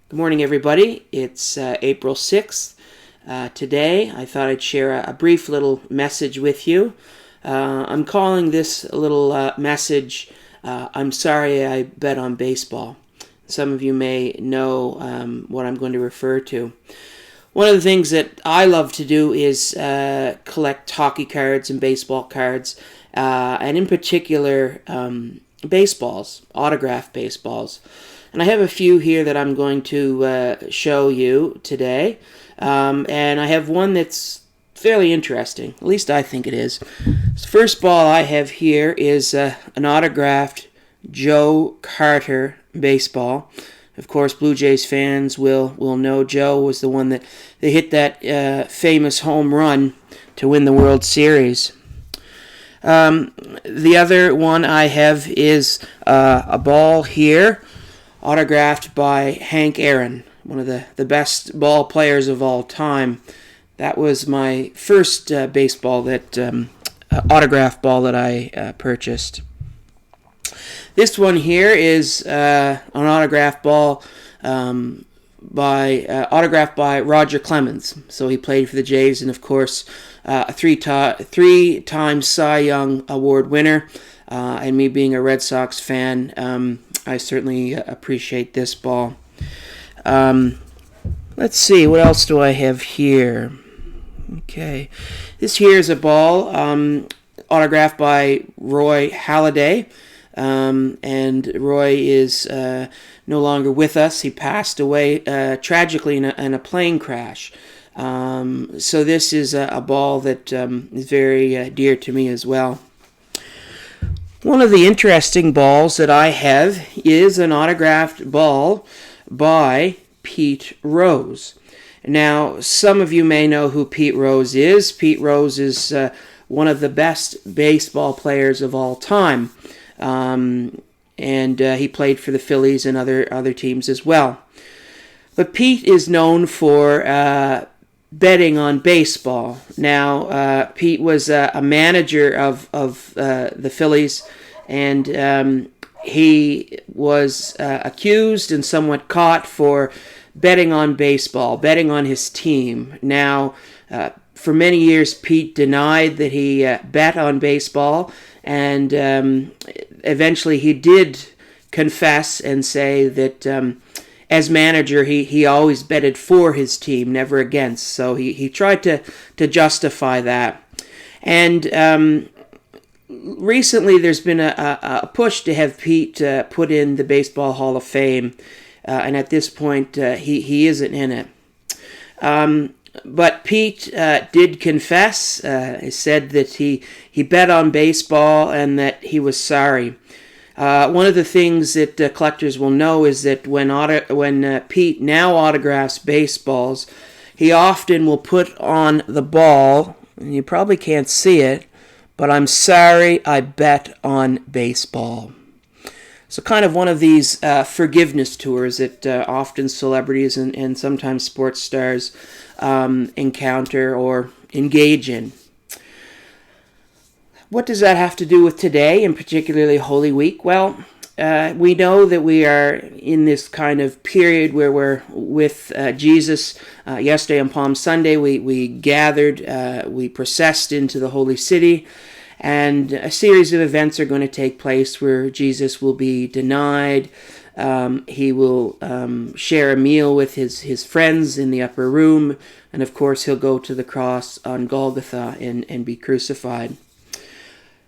Good morning, everybody. It's April 6th. Today, I thought I'd share a brief little message with you. I'm calling this little message, I'm sorry I bet on baseball. Some of you may know what I'm going to refer to. One of the things that I love to do is collect hockey cards and baseball cards, and in particular, baseballs, autographed baseballs. And I have a few here that I'm going to show you today. And I have one that's fairly interesting. At least I think it is. The first ball I have here is an autographed Joe Carter baseball. Of course, Blue Jays fans will know Joe was the one that they hit that famous home run to win the World Series. The other one I have is a ball here, autographed by Hank Aaron, one of the best ball players of all time. That was my first baseball autograph ball that I purchased. This one here is an autograph ball autographed by Roger Clemens. So he played for the Jays, and of course, a three-time Cy Young Award winner. And me being a Red Sox fan, I certainly appreciate this ball. Let's see, what else do I have here? Okay, this here is a ball autographed by Roy Halladay. And Roy is no longer with us. He passed away tragically in a plane crash. So this is a ball that is very dear to me as well. One of the interesting balls that I have is an autographed ball by Pete Rose. Now, some of you may know who Pete Rose is. Pete Rose is one of the best baseball players of all time. And he played for the Phillies and other teams as well. But Pete is known for betting on baseball. Now, Pete was a manager of the Phillies, and he was accused and somewhat caught for betting on baseball, betting on his team. Now, for many years, Pete denied that he bet on baseball, and eventually he did confess and say that as manager, he always betted for his team, never against. So he tried to justify that. And recently there's been a push to have Pete put in the Baseball Hall of Fame. And at this point, he isn't in it. But Pete did confess. He said that he bet on baseball and that he was sorry. One of the things that collectors will know is that when Pete now autographs baseballs, he often will put on the ball, and you probably can't see it, but I'm sorry I bet on baseball. So kind of one of these forgiveness tours that often celebrities and sometimes sports stars encounter or engage in. What does that have to do with today, and particularly Holy Week? Well, we know that we are in this kind of period where we're with Jesus. Yesterday on Palm Sunday, we gathered, we processed into the Holy City, and a series of events are going to take place where Jesus will be denied. He will share a meal with his friends in the upper room, and of course he'll go to the cross on Golgotha and be crucified.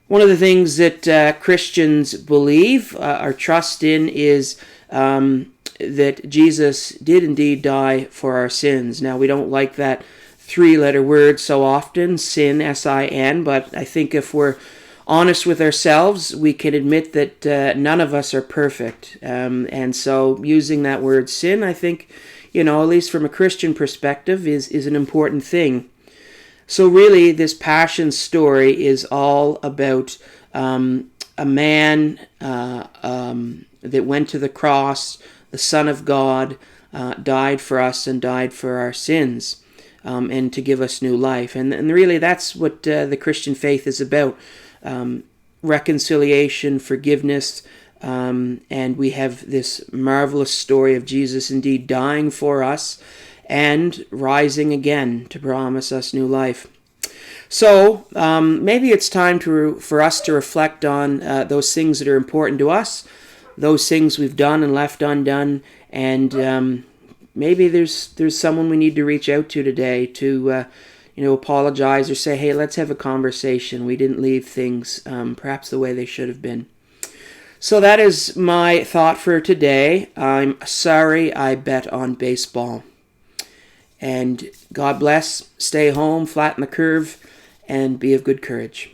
One of the things that Christians believe or trust in is that Jesus did indeed die for our sins. Now, we don't like that three-letter word so often, sin, S-I-N, but I think if we're honest with ourselves, we can admit that none of us are perfect. And so using that word sin, I think, at least from a Christian perspective, is an important thing. So really, this passion story is all about a man that went to the cross, the Son of God, died for us and died for our sins, and to give us new life. And really, that's what the Christian faith is about. Reconciliation, forgiveness, And we have this marvelous story of Jesus indeed dying for us and rising again to promise us new life. So maybe it's time for us to reflect on those things that are important to us, those things we've done and left undone, and maybe there's someone we need to reach out to today to apologize or say, hey, let's have a conversation. We didn't leave things perhaps the way they should have been. So that is my thought for today. I'm sorry I bet on baseball. And God bless, stay home, flatten the curve, and be of good courage.